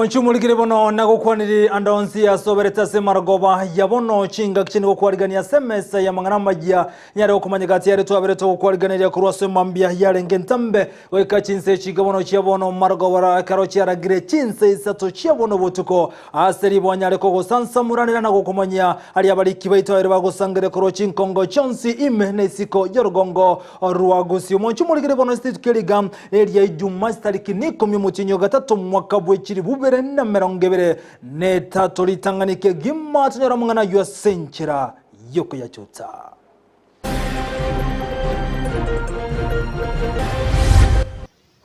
Monchumulikire bono nagokwaniri andonsi asobereta semaragoba yabono chinga kichini kokwarigania semesa ya manganamba ya nyare okumanyikati yare twabereto kokwarigania kurwase mambia yare ngentambe weka Chinsa chigabono chiabono maragobara karochi aragire Chinsa Isato chiabono botuko aseri bonyare koko sansa muranira nagokumanya ali abariki baito ere bagosangere kurochi nkongo chonsi ime nesiko yorgongo ruwa Gusii monchumulikire bono stitukeliga eria Ijumaa tariki 13 gatatu mwaka bwekiri bubere na merongevere neta tolitanganike gimma tunyara mungana yua senchera yoko ya chota.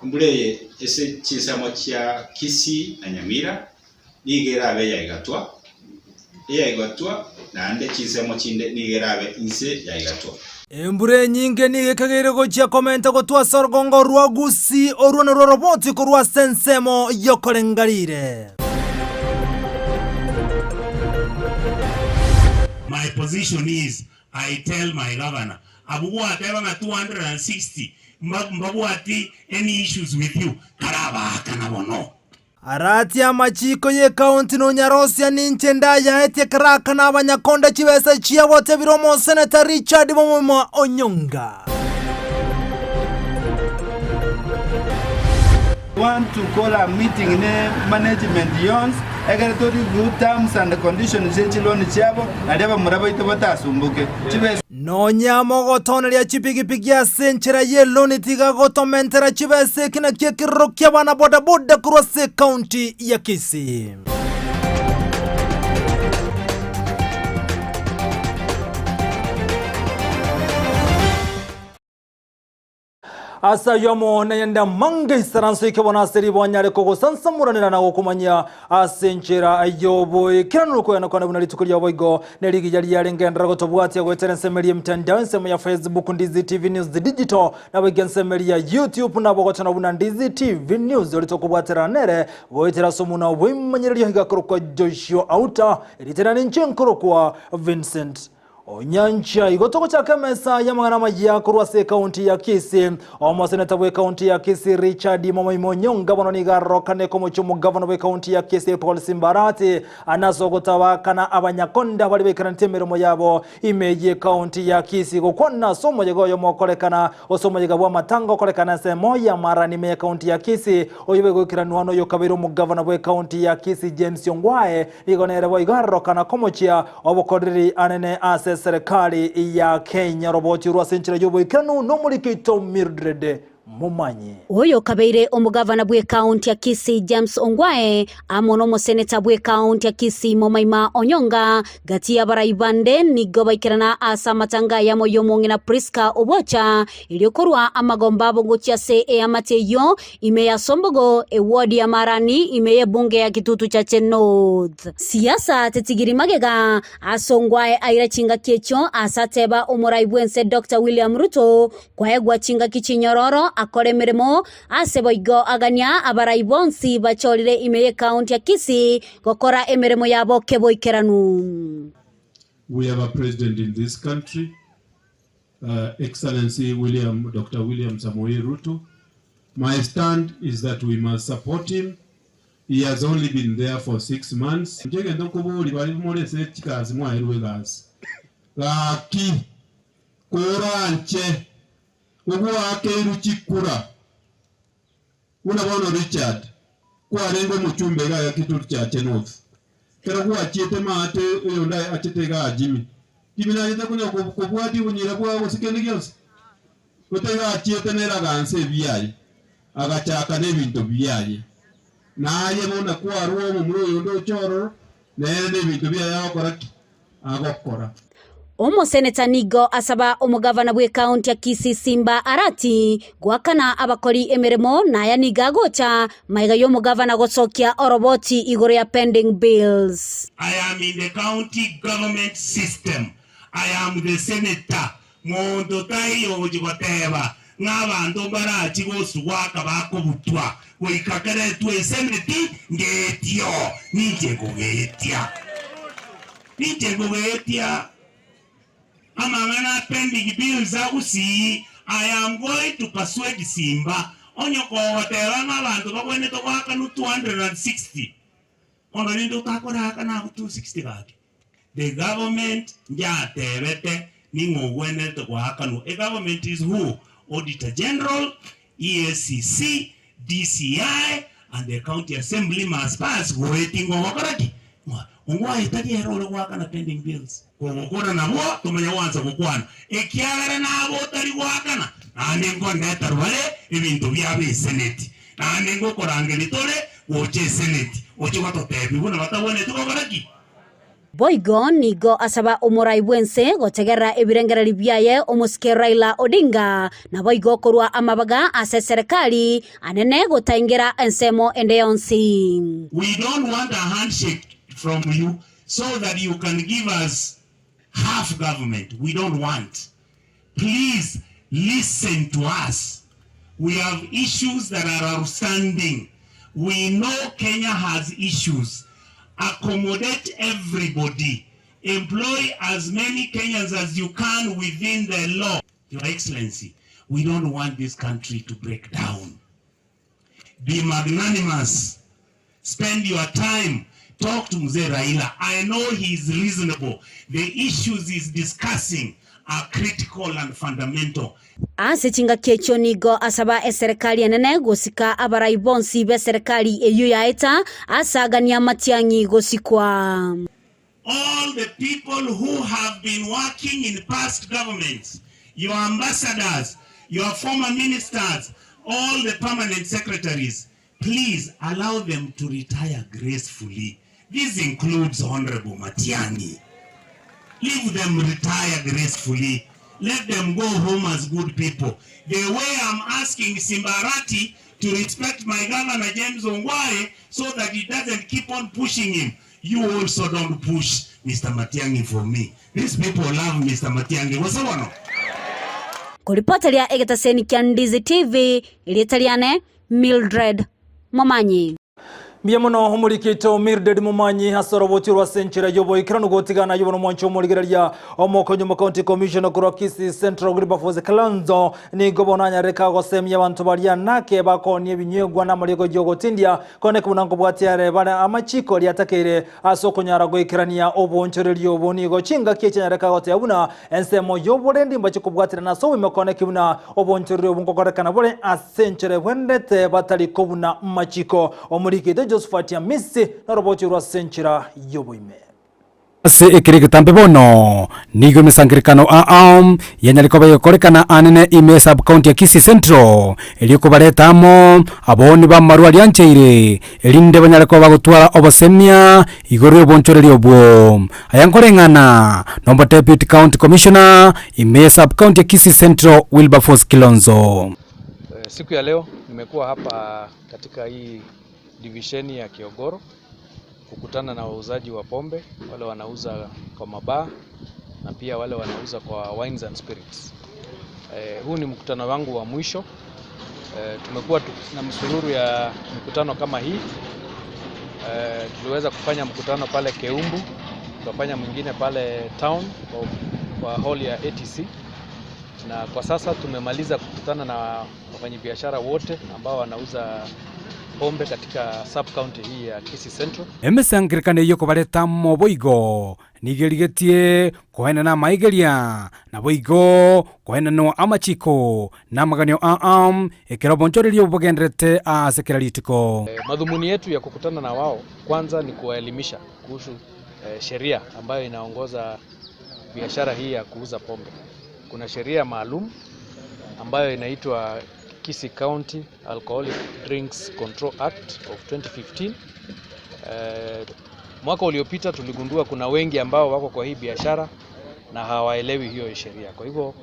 Kumbuleye ese Chinsa mochia Kisii and Nyamira nigerabe ya igatwa na ande Chinsa mochinde nigerabe inse ya igatwa. Embure nyinge nige kagere gochia komenta gotwa sorgongo ruwa Gusii oruone roboti kurwa sensemo yokorengarire. My position is, I tell my governor, abuwa tebanga 260, mbabuati any issues with you, karaba kanabono. Arati ya machiko ye kaunti no nyarosia ninchenda ya ete karaka na abanyakonda chibesa chia wote biromo Senator Richard Momoma Onyonga. Want to call a meeting in management yons egaretori good terms and conditions echiloni chiabo adeba muraba itobata sumbuke chibesa no nyamo gotoneria chipigipigi ya senchera ye loni tiga gotomentera chibesa kina kekirokya bana boda boda kurwase county ya Kisii. Asa yomo na yenda mange saranso ikebona seri bonyare koko sansa muranira na gokumanya asenchera ayobo kiranuko yana kwana bunali tukulia boigo neligi yali yalengendera gotobwati agweterensemeli mtandao nsemo ya Facebook Ndizi TV News the digital na bigensemeli ya YouTube na bogotana buna Ndizi TV News olitokubwatera nere goitera somuna wimanyiriri higakoroko Joshua Auta elitena ninchenkoro kwa Vincent Onyancha igotoko cha kemesa ya manganama ya kurwase county ya Kisii omoseneta bwe county ya Kisii Richard Momonyonga bono nigaroka neko muchumu governor bwe county ya Kisii Paul Simbarati anasogotabakana abanyakonda bali bekanantemeremo yabo imeje county ya Kisii gokonna somo yegoyo mokolekana osomo yegabwa matango kolekana semo ya marani me county ya Kisii oyebego kiranwano yo kabiro mu governor bwe county ya Kisii James Yongwae igonere bo igaroka na komochia obokoriri anene ase serikali ya Kenya roboti rwa senchira yobo ikanu no mulikito Mildred Mumanye oyo kabeire omugavana bwe county ya Kisii James Ongwae amono mo senator bwe county ya Kisii Momaima Onyonga gati ya baraibande nigobaikirana asa matanga ya moyo mongina Priska Obocha iliyokorwa amagomba bogochia se amateyo imeya sombogo ewodi ya marani imeye bunge ya kitutu cha North siasa tetigiri magega asongwae aira chinga kecho asateba omorai bwense Dr. William Ruto kwa egwa chinga kichinyororo akore meremo aseboigo aganya abaraibonsi bacholire imeye county ya Kisii gokora emeremo yabo keboikeranu. We have a president in this country, Excellency Dr. William Samoei Ruto. My stand is that we must support him. He has only been there for 6 months. Njege ndokubuli bali murese chikazi mwairwe gazi. Laki kuranche Uguwa keiru chikura unabono Richard kwa rengo muchumbe ga kitu cha North kera kuwa chiete maate yonda achitega Jimmy kimina yeta kunya kubwati unyira kwa usikeni gyose utega chiete nera ganse biyaye agachaka nebintu biyaye naye bona kwa ruo mumuro yondo choro nene bintu biyaye agokora Omo seneta nigo asaba omugavana bwe county ya Kisii Simba Arati gwakana abakori emeremo na ya niga gocha maiga yo mugavana gosokia oroboti igoro ya pending bills. I am in the county government system. I am the senator. Mondo tai ojiboteba n'abantu barati bose waka bakobutwa wikakare twe seneti ngetyo nije gogetia amangana pending bills Gusii. I am going to persuade Simba onyoko watera n'abantu babone to waka no 260 ono nindo takora kana 260 kaki the government njatebete ningogwene to kwakanu a government is who Auditor General, ESCC, DCI, and the county assembly must pass waiting on wakaraki. Ongwa itaki hero waka na pending bills. Kwa na bo tumenya wanza kukwana. Ekiagara na abo tari waka na. Anengo neta wale ebintu byabe senate. Na anengo korangeli tole woche senate. Woche watotebi buna batawone tukogaraki. Boigo nigo asaba umurai bwense gotegera ebirengereri byaye omusike Raila Odinga na boigo korwa amabaga ase serikali anene gotaingira ensemo endeyonsi. We don't want a handshake from you so that you can give us half government. We don't want. Please listen to us. We have issues that are outstanding. We know Kenya has issues. Accommodate everybody. Employ as many Kenyans as you can within the law. Your Excellency, we don't want this country to break down. Be magnanimous. Spend your time. Talk to Mzee Raila. I know he's reasonable. The issues he's discussing are critical and fundamental. Asichinga kecho nigo asaba serikali enene gusika abarai bonsi be serikali eyo yaeta asagania Matiang'i gosikwa. All the people who have been working in past governments, your ambassadors, your former ministers, all the permanent secretaries, please allow them to retire gracefully. This includes Honorable Matiang'i. Leave them retire gracefully. Let them go home as good people. The way I'm asking Simbarati to respect my governor James Ongwae so that he doesn't keep on pushing him. You also don't push Mr. Matiang'i for me. These people love Mr. Matiang'i. What's up, no? Kuripotelia egetaseni kia Ndizi TV ilitaliane Mildred Momanyi. Biamuno humurikito Mildred Momanyi hasorobotirwa senchira yobo ikirano gotigana yobono mwancho murigerya omoko nyuma county commissioner kuro Kisii Central Wilberforce Kalonzo ni gobonanya reka gosemya abantu bali nake bakoni ebinyegwa na marigo jogotindia kone kubunango bwatiare bana amachiko lyatakere asokonyara goikirania obonchoreri oboni gochinga kiechenya reka gote yabuna ensemo yoborendi mbachiko bwatira na so imekone kibuna obonchoreri obungokorekana bole asenchere wendete batali kobuna machiko omurikito Fatia Misi na roboti rwa senchira yoboime ase ekirike tambe bono nigo misangirikano yanyalikoba yokorekana anene ime sub county ya Kisii Central elioko baretamo aboni ba marwa lyancheire elinde banyalikoba gutwara obosemia igoro yobonchoreri obwo ayankorengana nomba deputy county commissioner ime sub county ya Kisii Central Wilberforce Kalonzo. Siku ya leo nimekuwa hapa katika hii divisheni ya Kiogoro kukutana na wauzaji wa pombe, wale wanauza kwa mabaa na pia wale wanauza kwa wines and spirits. Huu ni mkutano wangu wa mwisho. Tumekuwa na msururu ya mkutano kama hii. Tuliweza kufanya mkutano pale Keumbu, tukafanya mwingine pale town kwa hall ya ATC. Na kwa sasa tumemaliza kukutana na wafanyabiashara wote ambao wanauza pombe katika sub county hii ya Kisii Central. Emesangirikane yoko bareta moboigo nigerigetie koena na maigeria na boigo koena no amachiko na maganyo ekirobonchoreri obogendrete asekiralitiko. Madhumuni yetu ya kukutana na wao kwanza ni kuwaelimisha kuhusu sheria ambayo inaongoza biashara hii ya kuuza pombe. Kuna sheria maalum ambayo inaitwa Kisii County Alcoholic Drinks Control Act of 2015. Mwaka uliopita tuligundua kuna wengi ambao wako kwa hii biashara na hawaelewi hiyo sheria. Kwa hivyo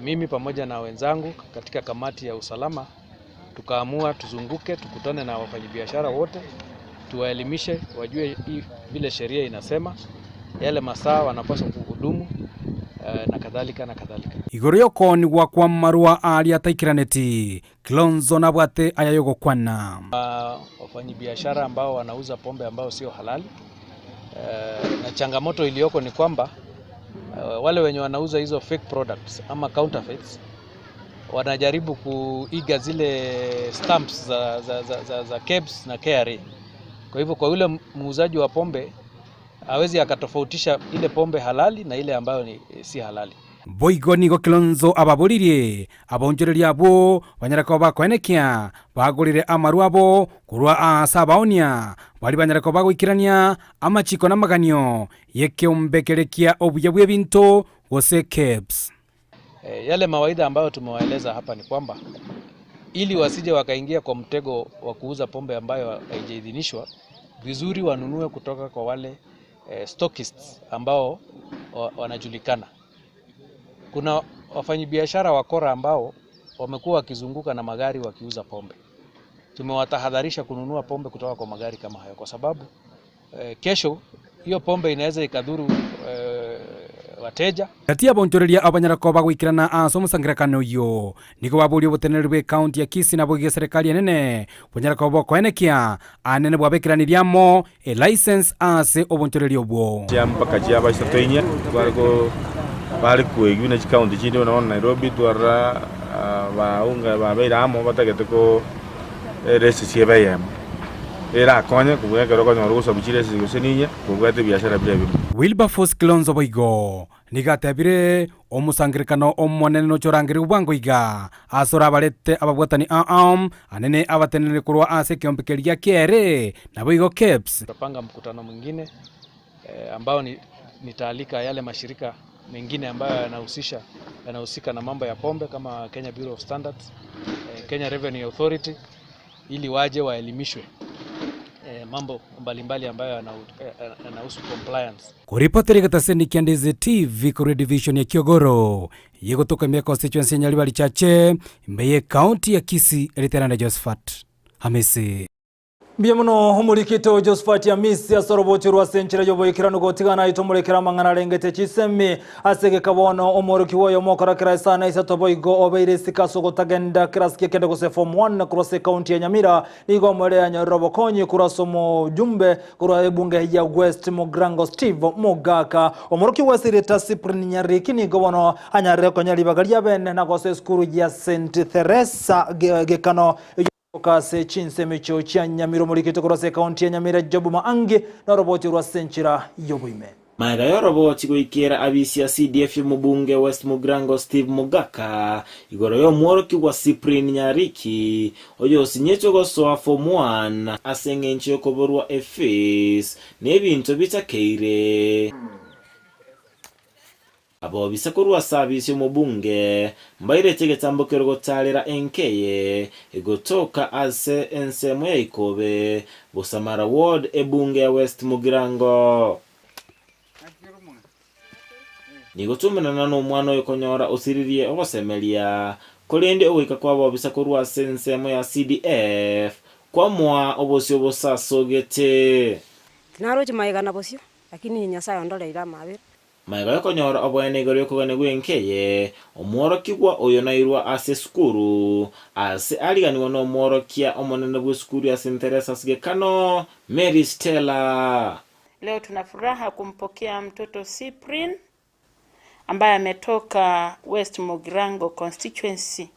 mimi pamoja na wenzangu katika kamati ya usalama tukaamua tuzunguke, tukutane na wafanyabiashara wote, tuwaelimishe wajue vile sheria inasema, yale masaa wanapaswa kuhudumu na kadhalika na kadhalika. Igoro yoko ni wakwa marua ali ataikiraneti Kalonzo na bwate ayayogo kwana wafanyabiashara ambao wanauza pombe ambao sio halali. Na changamoto iliyoko ni kwamba wale wenye wanauza hizo fake products ama counterfeits wanajaribu kuiga zile stamps za KEBS na KRA. Kwa hivyo kwa yule muuzaji wa pombe hawezi akatofautisha ile pombe halali na ile ambayo si halali. Boigo nigo Kilonzo ababuririe abonjoreria abo banyarako bakwenekia bagurire amaru abo kurwa asa baonia bali banyarako bagwikirania amachiko n'amaganio yekeombekerekia obuya bw'ebintu gose caps. Yale mawaidha ambayo tumewaeleza hapa ni kwamba ili wasije wakaingia kwa mtego wa kuuza pombe ambayo haijaidhinishwa, vizuri wanunue kutoka kwa wale stockists ambao wanajulikana. Kuna wafanyabiashara wakora ambao wamekuwa wakizunguka na magari wakiuza pombe. Tumewatahadharisha kununua pombe kutoka kwa magari kama hayo kwa sababu kesho hiyo pombe inaweza ikadhuru wateja. Tatia bonjoreria abanyarako bagwikirana aso musangirikano yo niko baburi buteneri bwe county ya Kisii na bwe serikali nene banyarako bokwenekia anene bwabekiraniryamo a license ase obonjoreria obwo mpaka chiaba Isatoinya bari kwegwina county chinde na Nairobi twara baunga babeiramo batagete ko resi siebeyemo era konye kubwekero ko nyoruso bichire siguseninya kubwete biashara bire. Wilberforce Kilonzo boigo nigatebire omusangirikano omonene no chorangire ubwango iga asora barete ababwatani anene abatenene kurwa ase kiombekeria kere na boigo caps. Tutapanga mkutano mwingine ambao nitaalika yale mashirika mengine ambayo yanahusika na mambo ya pombe kama Kenya Bureau of Standards, Kenya Revenue Authority ili waje waelimishwe mambo mbalimbali ambayo yanahusu compliance. Kuripoteri gataseni kia Ndizi TV kuri division ya Kiogoro yegotoka mia constituency ya Nyaribari Chache mbeye county ya Kisii eliterana Josephat Hamisi. Biamuno humurikito Josephat Hamisi asoroboti rwa senchira yoboyikirano gotigana itomurekera mangana rengete chisemi asege kabono omoroki woyo mokorakira sana Isato boigo obeire sikaso gotagenda kraski kende gose form 1 cross county ya Nyamira nigo mwere ya Nyarobokonyi kurasomo jumbe kura ebunge ya West Mugrango Steve Mogaka omoroki wasireta Cyprian Nyariki nigo bono anyare ko Nyaribagaria bene na gose skuru ya St Teresa gekano Kase Chinsa micho chia Nyamiro murikito kurase county ya Nyamira Jobu Maangi na roboti rwa senchira yobuime. Maiga yo roboti gwikira abisi ya CDF mubunge West Mugrango Steve Mogaka igoro yo mworoki wa Cyprian Nyariki oyo sinyecho gosoa form 1 asengencho yokoborwa efes nebintu bitakeire abo bisakurwa service mubunge mbaire tegetambokero gotalera enkeye egotoka ase ensemo ya Ikobe Busamara ward ebunge ya West Mugrango nigotumena nano mwana yokonyora osiririe ogosemelia kolende owika kwa abo bisakurwa ensemo ya CDF kwa mwa obosio bosasogete tinaroje maigana bosio lakini Nyasaye ondoleira mabere Maiga yokonyora obwene igoro yokogane gwenkeye omworoki gwa oyo nairwa ase skuru ase aliganiwa no mworokia omonene bwe skuru ya St Teresa sigekano Mary Stella. Leo tuna furaha kumpokea mtoto Cyprian ambaye ametoka West Mugrango constituency.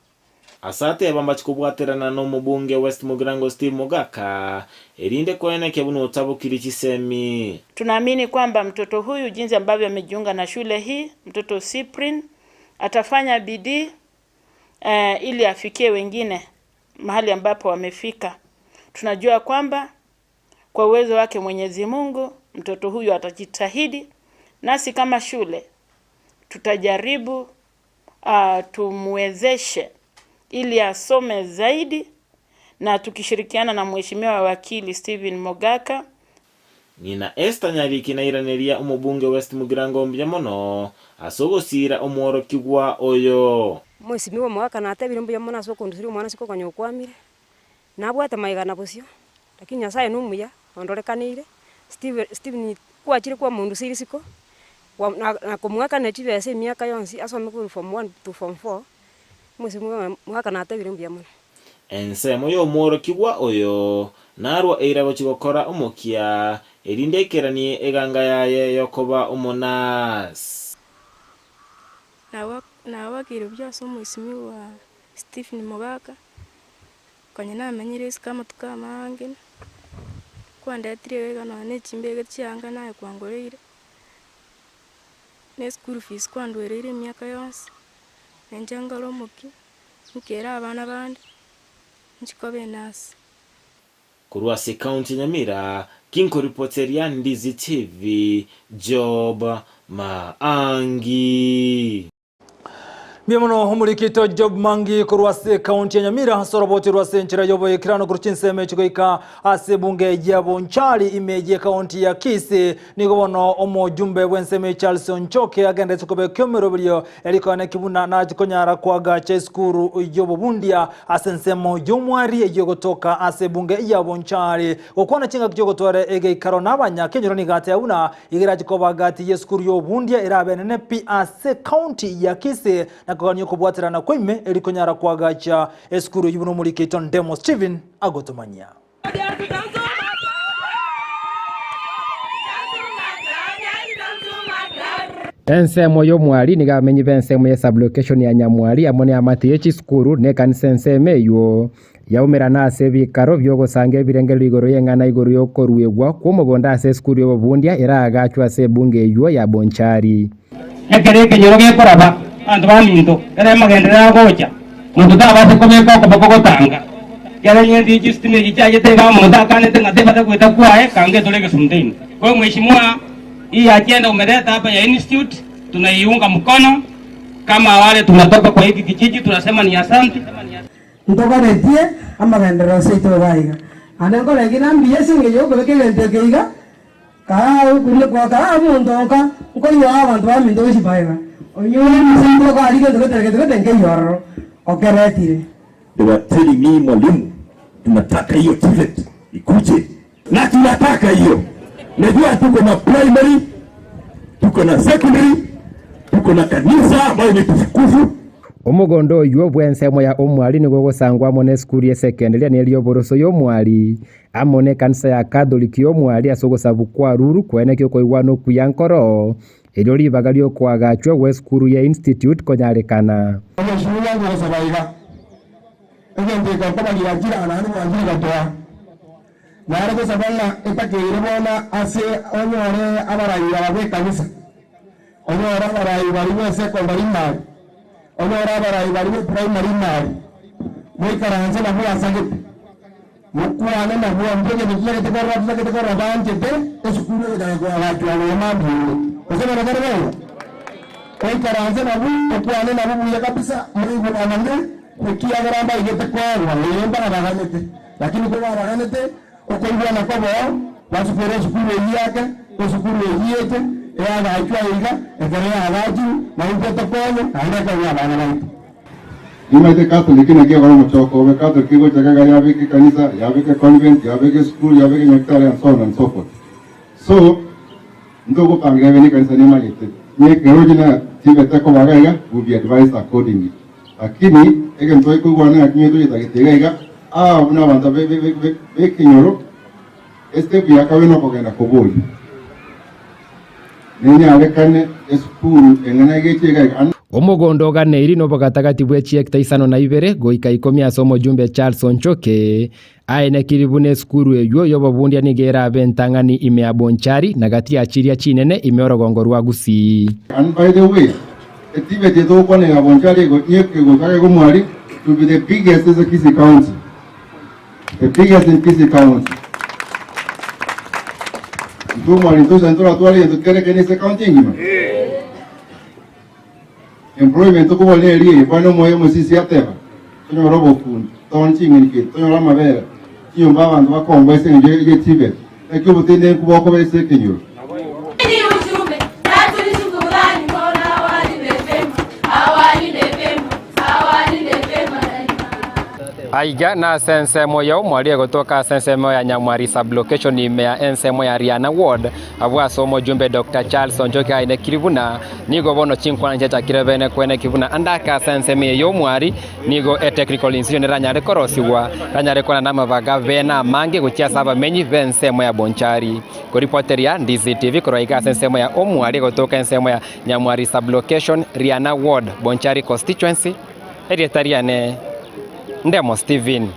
Asate bamba chikubwaterana no mubunge West Mugrango Steve Mogaka erinde kweneke buno otabukiri chisemi. Tunaamini kwamba mtoto huyu jinsi ambavyo amejiunga na shule hii, mtoto Cyprian atafanya bidii ili afikie wengine mahali ambapo wamefika. Tunajua kwamba kwa uwezo wake Mwenyezi Mungu mtoto huyu atajitahidi, nasi kama shule tutajaribu tumwezeshe ili asome zaidi na tukishirikiana na mheshimiwa wakili Steven Mogaka. Nina Esther Nyariki na iraneria umubunge West Mugrango mbyamono asogosira omworoki gwa oyo. Mheshimiwa Mogaka na atebire mbyamono asokondusiri umwana siko konyokwamire nabwata maigana bosio lakini Nyasaye numuya ondorekanire Steven kwachire kwa mundu siri siko na kumwaka na chibese miaka yonsi asome ku form 1 to form 4 Mheshimiwa Mogaka na atebire mbyamono ensemo yo mworoki gwa oyo narwa eirabo chigokora omokia erinde keranie eganga yaye yokoba omonas na wakiro byaso Mheshimiwa Stephen Mogaka kwenye na amenyeresi kama tukama angene kwandetire wega no ne chimbege chianga naye kwangorire ne school fees kwandwerire miaka yose nenjangalo muki nkera abana bandi nchikobe nasi kurwa se county Nyamira kinko reporteria Ndizi TV Job Maangi Miamono humurikito Job Mangi kurwase kaunti ya Nyamira soroboti rwase nchira yobo kirano kuru Chinsa chikoika ase bunge yabo nchali imeje kaunti ya Kisii nigobono omojumbe wenseme Charles Onchoke agende tukobe kyomero bilyo elikone kibuna na chikonyara kwaga cheskuru yobo bundia asensemo yomwari eyogotoka ase bunge yabo nchali okwana chinga kyogotware ege karona abanya kenyoro ni gate una igira chikoba gati yeskuru yobo bundia irabenene pi ase kaunti ya Kisii na kuganyo kubwatirana kwime elikonyara kwagacha eskuru yubuno muri Keton Demo Steven agotomanya Ensemo y'omwali nigamenyi bensemo ya sublocation ya Nyamwali amone amatiye chiskuru ne kansenseme yo yaumira nase bikaro byogosanga ebirengero igoro yengana igoro yokorwegwa kwomogonda ase skuru y'obundia era agachwa ase bunge yo ya Bonchari ekereke nyoroge koraba antu baminto era magendera gocha muntu tabase komeka okobagotanga yara nyendi jistine gichaje tega muntu akane tenga tebata kweta kwae kange toleke sumtini kwa mheshimiwa hii agenda umeleta hapa ya institute tunaiunga mkono kama wale tunatoka kwa hiki kijiji tunasema ni asante ntoka retie amagendera seito baiga anengo legina mbiese ngeyo koleke gentekeiga ka kulle kwa ka muntonka ko yo abantu baminto bishibaiga onyone msinto ka alige tokete ngeyo okeretire. They were telling me mwalimu tunataka hiyo TVET ikuje na tunataka hiyo. Najua tuko na primary, tuko na secondary, tuko na kanisa ambayo ni tukufu. Omugondo yuo bwensemo ya omwali nigo gosangwa amone skuru ya secondary neliyo boroso y'omwali amone kanisa ya Catholic y'omwali asogosabu kwa ruru kwene kyo koigwano kuyankoro elyo libaga lyo kwagachwa we skuru ya institute konyarekana amashuri yangu basabaiga egende ko bali yakira anani mwanjiri gatoa nare ko sabanga epakere bona ase onyore abarayi ababe kanisa onyora abarayi bali we secondary mari onyora abarayi bali we primary mari moi karanze na bua sage mukwane na bua mbege bikere te korra banje te esukuru ya kwa watu wa mambo osema na garabo moi karanze na bua mukwane na bua kabisa moi anande nikia garamba igete kwa wale mbana baganete lakini kwa baganete okoibwa na kwa bao basukuru sukuru yake sukuru yete ya gachwa iga egerea agaji na upeto kono aenda kwa bana bana Imate Catholic na kia kwa mchoko we Catholic kigo chakaga ya viki kanisa ya viki convent ya viki school ya viki nyaktari and so on and so forth so ndogo pangewe ni kanisa ni magete nye kerojina TVET ko bagaiga will be advised accordingly lakini ege ntoi kugwana akinyo to itakitega una banda be kinyoro este pia kaweno kogenda koboli nenya alekane school engana gechega omugondo ganeiri no bogatagati bwechiekta isano na ibere goika 10 asomo jumbe Charles Onchoke aene kiribune skuru eyo yobobundia nigera bentangani ime abonchari na gati achiria chinene ime orogongo rwa Gusii. And by the way TVET to kwa ne abonchari go nyeke go kage go mwari to be the biggest in Kisii County, the biggest in Kisii County. Tu mwari to santora tuali to kere kene se county ngima employment to ko le ri bano moyo musisi ateba tonyo robo kun ton chingin ki tonyo rama vera kiyo mbaba ndo bakongwe se nje TVET ekyo butende kuba ko bese kinyo Aiga na sensemo ya omwali gotoka sensemo ya Nyamwari sublocation imea ensemo ya Riana Ward abwa somo jumbe Dr. Charles Onchoke aine kiribuna nigo bono chinkwana njecha kirebene kwene kibuna andaka sensemo ya omwali nigo technical institution ranyare korosiwa ranyare kona nama baga vena mange guchia saba menyi vensemo ya Bonchari ko reporteria Ndizi TV koroiga sensemo ya omwali gotoka ensemo ya Nyamwari sublocation Riana Ward Bonchari constituency erietariane Ndemo Steven.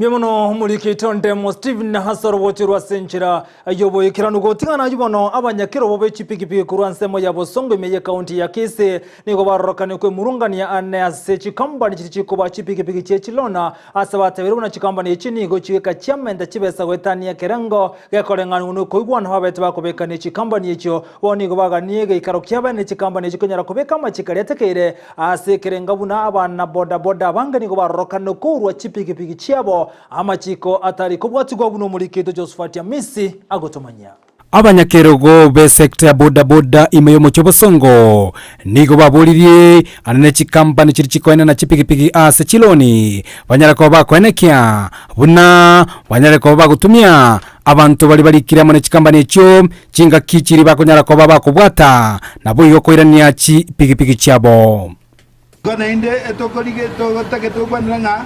Miemono mulikitonde mo Steven Hasoro wotirwa senchira ayobo ikiranu gotingana yubono abanyakiro bobe chipikipiki kuruansemo ya Bosongo imeye kaunti ya Kisii niko barokane kwe murungania ane asechi kambani chichiko ba chipikipiki chechilona asabate biruna chikambani chini go chika chamenda chibesa wetani ya kerengo gekorengana unu koigwana habete bakobekane chikambani echo woni go baganiye ikaro kyabane chikambani chikonyara kobeka machikari atekeire ase kerenga buna abana boda bangani go barokane kurwa chipikipiki chiabo amachiko atari kubwatigwa buno mulikito Josephat ya Misi agotomanya abanyakerogo be sector ya boda imeyo mu Bosongo nigo baburirie anene chikampani chirichikoena na chipikipiki ase chiloni banyara ko bakwenekya buna banyara ko bagutumia abantu bali balikira mu chikampani echo chinga kichiri bakonyara ko bakubwata nabo iyo koirania chipikipiki cyabo gona inde etokolige to kwananga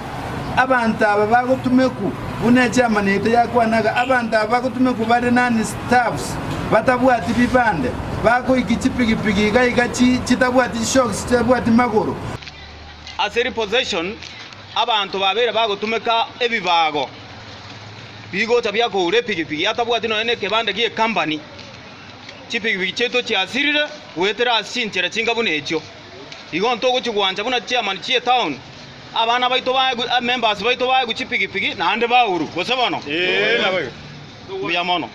abantu aba bagutumeku bune chamanete yakwanaga abantu aba bagutumeku bari nani staffs batabwati bibande bako ikichipigipigi gachi chitabwati shocks chitabwati magoro aseri possession abantu babere bagutumeka ebibago bigo tabya ko urepigipigi atabwati no ene kebande gie company chipigipigi cheto chiasirire wetera asintera chingabune echo igonto go chigwanja buna chairman chie town abana baito ba members baito ba guchipigipigi nande bauru gosabano nabayo uyamono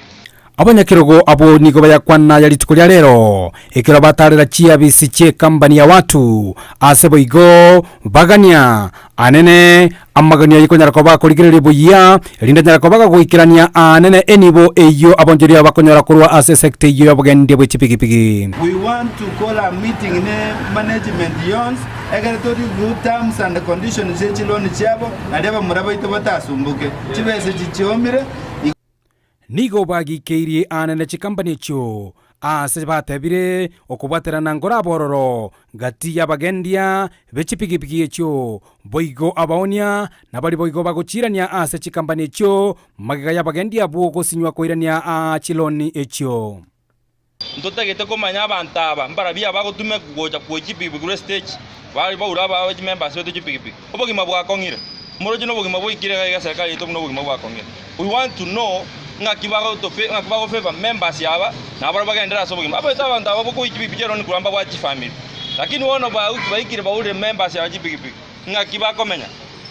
abanyakirogo abo nigo bayakwana yalitukulia lero ikiro batarira chia bisiche kambani ya watu asebo igo bagania anene amagania yikonyara ko bakoligirire buya linda nyara ko bagaguikirania anene enibo eyo abonjeria bakonyara kurwa ase sector iyo yabugendie bwechipigipigi. We want to call a meeting in management yons egaretori good terms and conditions zechiloni chabo nadeba murabaito batasumbuke chibese chichomire nigo bagikeirie anene chikampani echo ase batebire okubwaterana ngora bororo gati yabagendia bechipigipigi echo boigo abaonia nabali boigo baguchirania ase chikampani echo magiga yabagendia bwo gosinywa koirania a chiloni echo ntotegete komanya abantaba mbara bia bagutume kugoja kuchipigipigi stage bali baura ba members beto chipigipigi obogima bwakongire moroje no bogima boikire ga serikali to no bogima bwakongire. We want to know ngakibago favor members yaba nabara bagendera so bugima abo tabanda abo ko ikibipije ron kuramba bwa family lakini wono ba ukibikire ba ule members ya jipigipigi ngakibako menya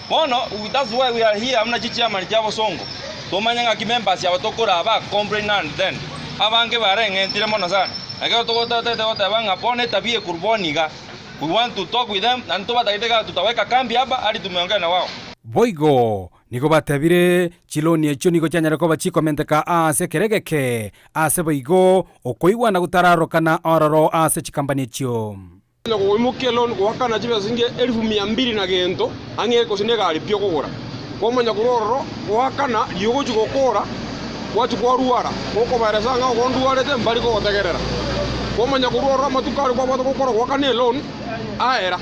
wono that's why we are here amna chichama jabo songo to manya ngaki members yaba tokora ba complain and then abange barenge ntire mono sana akero to gota banga pone tabie kurboniga. We want to talk with them and to bataiteka tutaweka kambi hapa hadi tumeongea na wao boigo niko batebire chiloni echo niko chanyara ko bachikomenteka ase keregeke ase boigo okoigwa na gutararokana ororo ase chikampani echo ngo imukelo wakana jibe singe 1200 na gento ange ko sinega ali pyo kugura komanya kuroro wakana yugo chigokora wachu kwa ruara koko baresa nga ko nduarete mbali ko tegerera komanya kuroro matukari kwa bato kokora wakane loan aera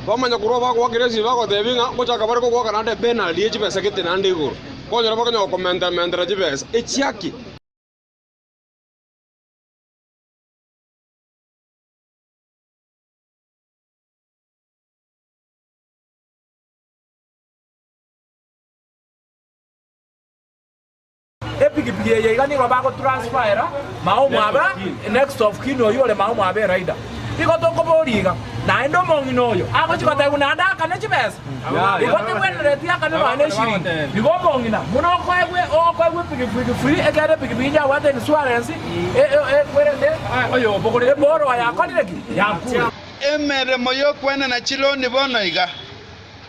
bamanya kuroba kwa kiresi bako tebinga ngochaka bariko kwa kanande penalty echipesa kete nande iguru konyora bakanyo komenta mendra chipesa echiaki epigipigi ye igani bako transfer mao mwaba next of kino yole mao mwabe raida iko toko boriga na endo monginoyo ako chikota unanda kana chibesa iko tebwenere tia kana bane shiri iko mongina muno kwegwe pigipigi free egere pigipigi ya wate insurance kwerende oyo bogore boro ya kondireki ya emere moyo kwena na chiloni bono iga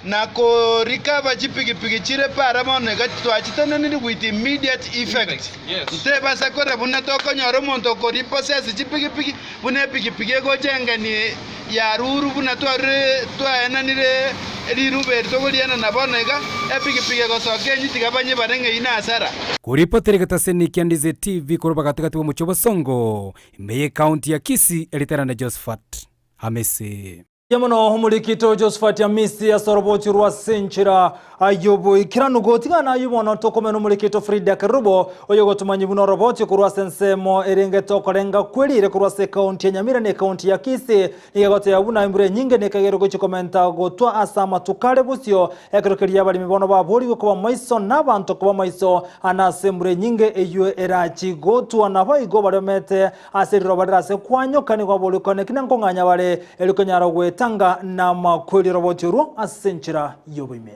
na ko recover chipigipigi chire para mono iga twachitana ni with immediate effect nteba sakore buna toko nyoro monto ko repossess chipigipigi buna pigipigi go jengani ya ruru buna twaena nire rirube togoliana na bono iga epigipigi go sokenyi tigabanye barenge ina asara kuripoteri gataseni Ndizi TV kuroba katikati mu Bosongo imeye kaunti ya Kisii eliterana Josephat Hamisi. Yamuno umulikito Josephat Yamisi asoroboti rwasenchira ayobo ikiranu gotigana ayubono tokomeno umulikito Frida Kerubo oyogo tumanyi buno roboti kurwa sensemo erengeto kolenga kwelire kurwa se county ya Nyamira ne county ya Kisii nigagote yabuna imbure nyinge ne kagero go chikomenta gotwa asama tukale busyo ekerokeria bali mibono babori ko maiso nabantu ko maiso anasembure nyinge eyo erachi gotwa naboigo baromete aseriro badrase kwanyoka ni kwaboli konekina nkonganya bale elikonyara gwe tanga na makweli roboti ruo asenchira yoboime.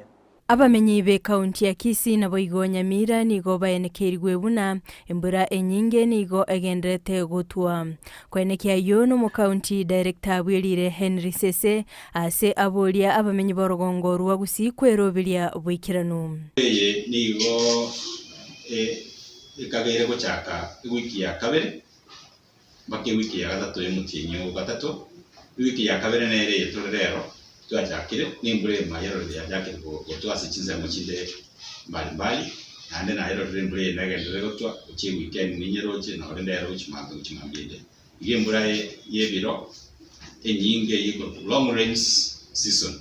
Abamenyi be county ya Kisii na boigo Nyamira nigo bayenekerigwe buna embura enyinge nigo egendrete gotwa kwenekia yono mu county director bwelire Henry Sese ase abolia abamenyi borogongo ruwa Gusii kwerobilia bwikiranu eye nigo kagere ko chaka wiki ya kabere bake wiki ya gatatu emutinyo gatatu wiki ya kabere nere yetorero twajakire nimbure mayero ya jakire go twase Chinsa mu chinde mbali ande na yero nimbure nagende go twa uchi weekend ninyeroje na orendero uchimanga uchimambide igimbura yebiro enyinge yigo long range season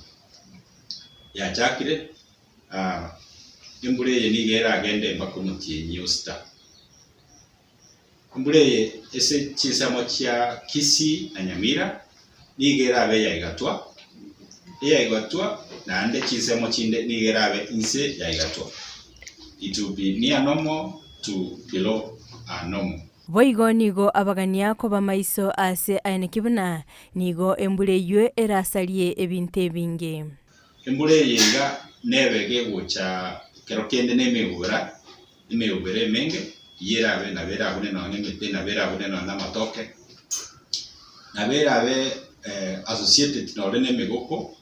ya jakire imbure ye nigera agende makumuti newsta imbure ese Chinsa mo cha Kisii na Nyamira nigera abe ya igatwa na ande Chinsa mo chinde nigera abe inse ya igatwa. It will be near normal to below normal. Boigo nigo abagania ko bamaiso ase ainekibuna nigo embule yue erasalie ebinte binge. Embule yenga nebege gocha kerokende nemebure menge yera abe na bera abune na nemete na bera abune na matoke na bera abe associated na orene megoko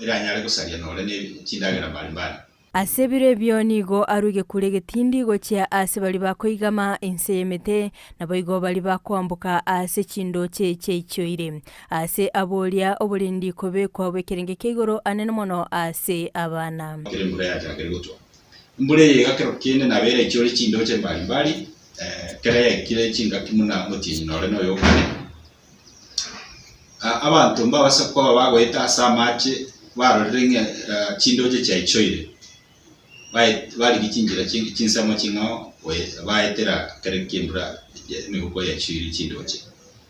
iranyare gusaria na orene chindagera mbalimbali asebire bionigo aruge kurege tindi gochya ase bali bakoigama enseyemete na boigo bali bakwambuka ase chindo chechoire ase abolia obolindi kobe kwa bekerenge kegoro anene mono ase abana mbure ya jagerutwa mbure ye gakero kinde na bere ichori chindo che mbalimbali kere kire chinga kimuna mutinyi no reno yo abantu mbabasa kwa bagweta samache barorenge chindo che chaichoire bari gichingira Chinsa mo chingao baetera kere kimbura miguko ya chiri chindo che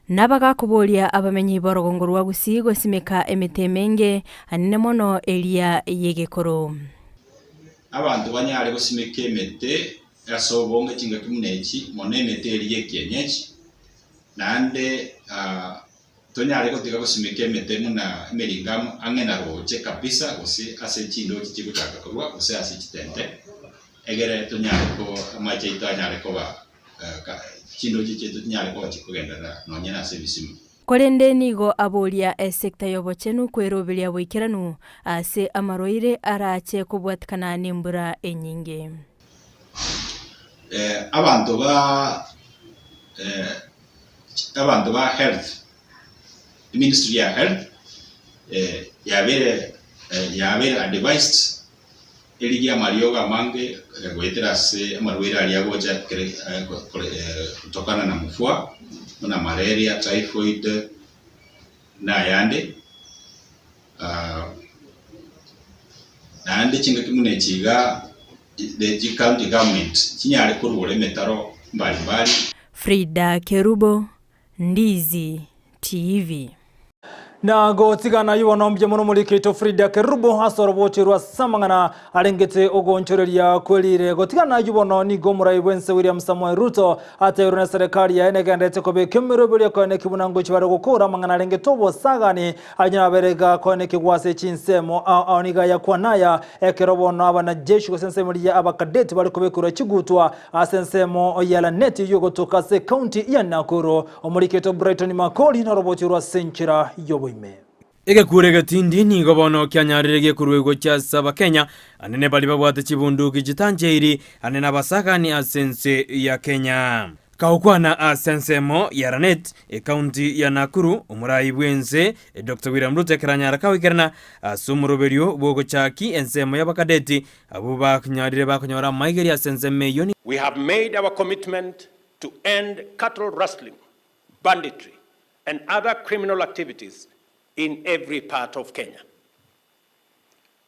nabaga kubolia abamenyi borogongo rwa Gusii gosimeka emetemenge anene mono elia yegekoro abantu banyare gosimeka emete yasobonga chinga kimunechi monemete elie kienyechi nande tonyare kotika gosimeka emete muna emeringamo angena roche kabisa gosi ase chindo chichigutaka korwa gosi ase chitente egere tonyare ko amache itanyare ko ba chindo chichetu tonyare ko chikugendera nonyena ase bisimu korende nigo abolia sekta yobochenu kwerobelia bwikiranu ase amaroire arache kubwatikana nimbura enyinge abantu ba health Ministry ya Health yabere advised eligia marioga mange gwetera se amarwira aliya goja kutokana na mfua na malaria, typhoid na yande chinga kimune chiga the county government chinyale kurwole metaro mbalimbali. Frida Kerubo, Ndizi TV. Na gotigana yubono mbyemo muri Kito Frida Kerubo asoroboti rwa samangana arengete ogonchoreria kwelire gotigana yubono ni gomura Vincent William Samuel Ruto atayuro na serikali ya enegendete kobe kemero bya kone kibunango chibaro gukora mangana arengeto bosagani anyana berega kone kigwase Chinsemo aoniga ya kwanaya ekerobono abana jeshi ko sensemo ya abakadeti bari kubekura kigutwa asensemo yala neti yugo tokase county ya Nakuru omuri Kito Brighton Makoli na roboti rwa senchira yobo ege kurega tindi ni gobono kyanyarege kurwego cha saba Kenya anene bali babwate chibunduki gitanjeiri anene abasakani asense ya Kenya kaukwana asensemo yaranet county ya Nakuru umurai bwenze Dr. William Ruto keranyara kawikerna asumuroberio bogo chaki ensemo yabakadeti abuba knyarire bakonyora maigeri asenseme yoni. We have made our commitment to end cattle rustling, banditry and other criminal activities in every part of Kenya.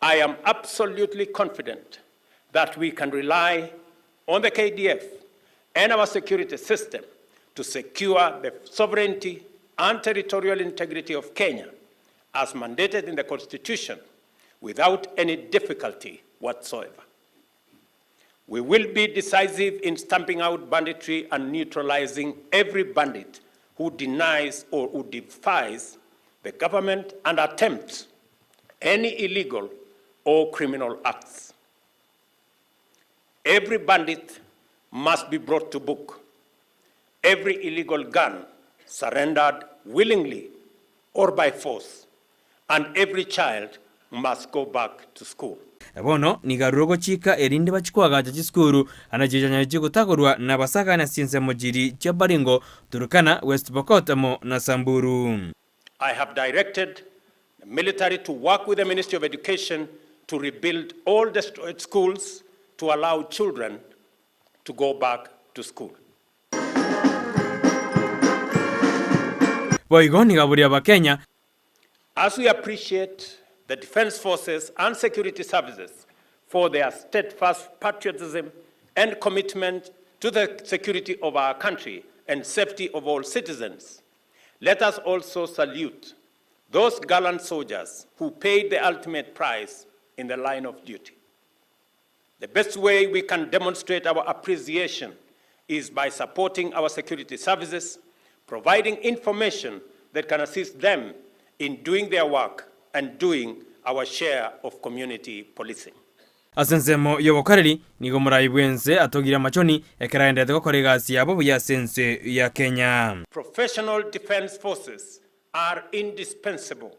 I am absolutely confident that we can rely on the KDF and our security system to secure the sovereignty and territorial integrity of Kenya as mandated in the Constitution without any difficulty whatsoever. We will be decisive in stamping out banditry and neutralizing every bandit who denies or who defies the government and attempts any illegal or criminal acts. Every bandit must be brought to book. Every illegal gun surrendered willingly or by force, and every child must go back to school. Bono ni garugo chika erinde bachikwaga chiskuru anajijanya chigutagurwa na basaka na Chinsa mojiri chabaringo Turkana West Pokot mo na Samburu. I have directed the military to work with the Ministry of Education to rebuild all destroyed schools to allow children to go back to school. Boigoni gaburia ba Kenya. As we appreciate the Defense Forces and Security Services for their steadfast patriotism and commitment to the security of our country and safety of all citizens, let us also salute those gallant soldiers who paid the ultimate price in the line of duty. The best way we can demonstrate our appreciation is by supporting our security services, providing information that can assist them in doing their work and doing our share of community policing. Asensemo yobokareri nigo murayibwense atogira machoni ekeraende gukorega siabo ya sense ya Kenya. Professional defense forces are indispensable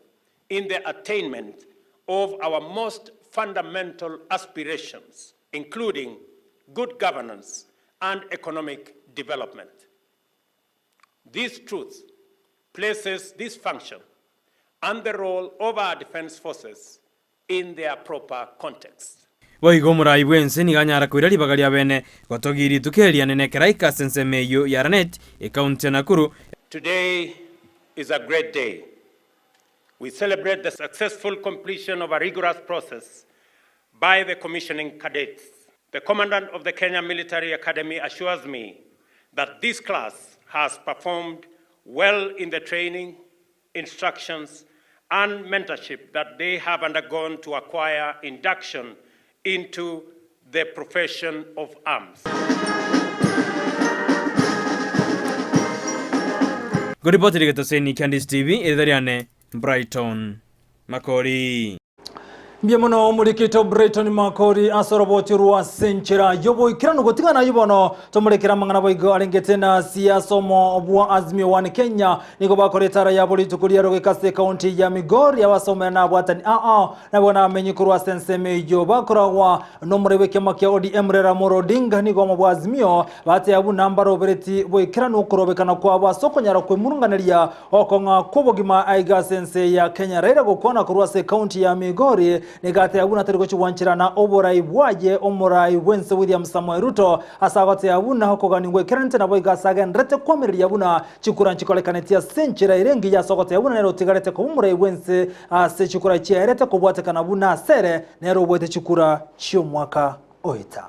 in the attainment of our most fundamental aspirations, including good governance and economic development. This truth places this function and the role of our defense forces in their proper context. Boigo murayibwense ni ganyara kwirali bagalia bene gotogiri tukelia nene keraika sensemeyo yaranet e county Nakuru. Today is a great day. We celebrate the successful completion of a rigorous process by the commissioning cadets. The commandant of the Kenya Military Academy assures me that this class has performed well in the training, instructions, and mentorship that they have undergone to acquire induction into the profession of arms. Good report to Seni Candice TV, Edariane, Brighton, Makori. Biamono mulikito Brighton Makori asoroboti ruwa senchera yobo ikirano gotingana yibono tomulekera mangana boigo alengetena siasomo bwa azimio wan Kenya niko bakoretara ya politu kuliaro kase county ya Migori abasomera na bwatani na bona amenyi kurwa senseme yo bakorawa nomure weke makia ODM rera morodinga niko mabwa azimio bate yabu nambaro obereti boikirano kurobekana kwa basokonyara kwe murunganeria okonga kubogima aiga sense ya Kenya rera gukona kurwa se county ya Migori negate abuna teriko chiwanchira na oborai bwaje omorai Wense William Samuel Ruto asagate abuna hokoganingwe kerente na boiga saga ndrete kwamiri abuna chikura nchikolekaneti senchira irengi ya sogate abuna nero tigarete ko omorai Wense se chikura chiarete ko bwate kana abuna sere nero bwete chikura chio mwaka oita.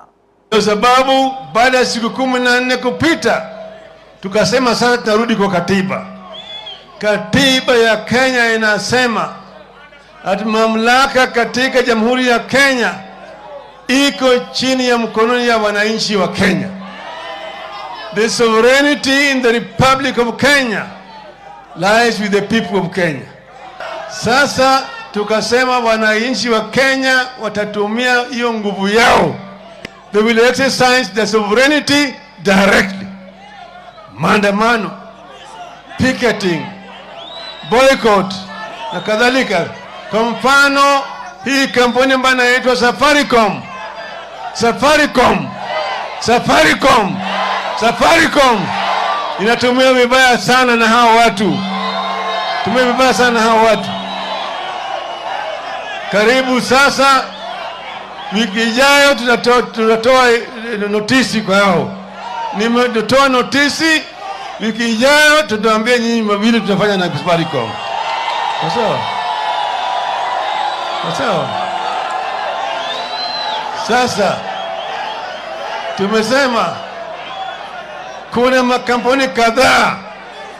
Kwa sababu baada ya siku 14 kupita tukasema sasa tunarudi kwa katiba. Katiba ya Kenya inasema ati mamlaka katika Jamhuri ya Kenya iko chini ya mkononi ya wananchi wa Kenya. The sovereignty in the Republic of Kenya lies with the people of Kenya. Sasa tukasema wananchi wa Kenya watatumia hiyo nguvu yao. They will exercise the sovereignty directly. Maandamano, picketing, boycott na kadhalika. Kwa mfano hii kampuni ambayo inaitwa Safaricom inatumia vibaya sana na hao watu. Karibu sasa wiki ijayo tutatoa notisi kwa hao. Nimetoa notisi Wiki ijayo tutaambia nyinyi mabili tutafanya na Safaricom. Sawa? Sawa? Sasa tumesema kuna makampuni kadhaa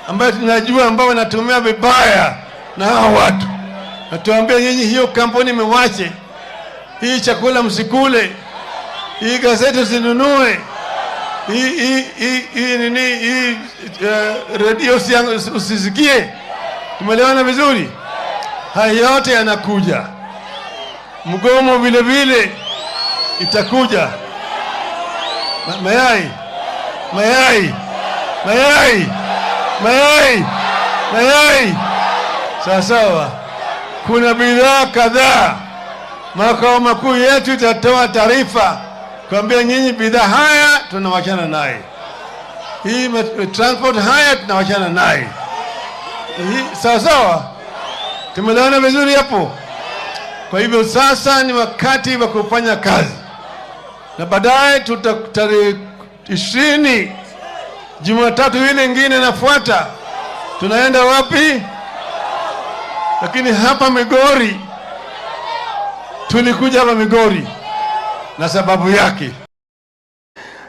ambayo tunajua ambao wanatumia vibaya na hao watu. Natuambia nyinyi hiyo kampuni mwache. Hii chakula msikule. Hii gazeti usinunue. Hii radio usisikie. Tumeelewana vizuri? Haya yote yanakuja. Mgomo vile vile itakuja. Mayai. Sawa. Kuna bidhaa kadhaa. Makao makuu yetu itatoa taarifa kuambia nyinyi bidhaa haya tunawachana naye. Hii transport haya tunawachana naye. Sawa. Tumeelewana vizuri hapo? Kwa hivyo sasa ni wakati wa kufanya kazi. Na baadaye tarehe 20 Jumatatu ile nyingine nafuata. Tunaenda wapi? Lakini hapa Migori, tulikuja hapa Migori na sababu yake.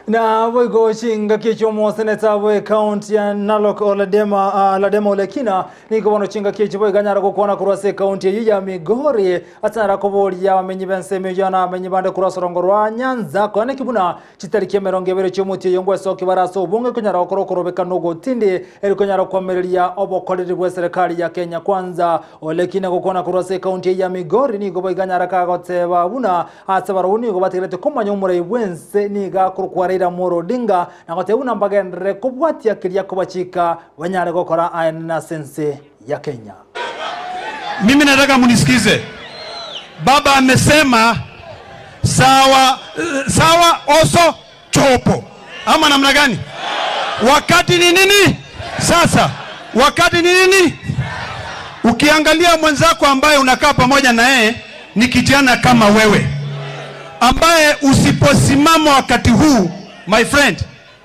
Na wigo chinga kicho mo seneta we county ya Narok Ladema Olekina niko bono chinga kicho we ganyara ko kwana kurase county ya Migori atara ko boli ya bamenyi bense mejana bamenyi bande kurase rongorwa Nyanza ko ne kibuna chitariki merongevere cyo muti yongwe soki baraso bunge kunyara ko korobeka nogo tindi eri kunyara ko merelia obokolere bwe serikali ya Kenya Kwanza. Olekina ko kwana kurase county ya Migori niko boy ganyara ka goteba buna atsabaruni ko batirete komanya umure bwense niga kurkwara Moro Dinga na kote unambagendere kubwatia kilia kubachika wanyare gokora aina sense ya Kenya. Mimi nataka munisikize. Baba amesema sawa oso chopo. Ama namna gani? Wakati ni nini? Sasa wakati ni nini? Ukiangalia mwenzako ambaye unakaa pamoja na yeye ni kijana kama wewe, ambaye usiposimama wakati huu, my friend,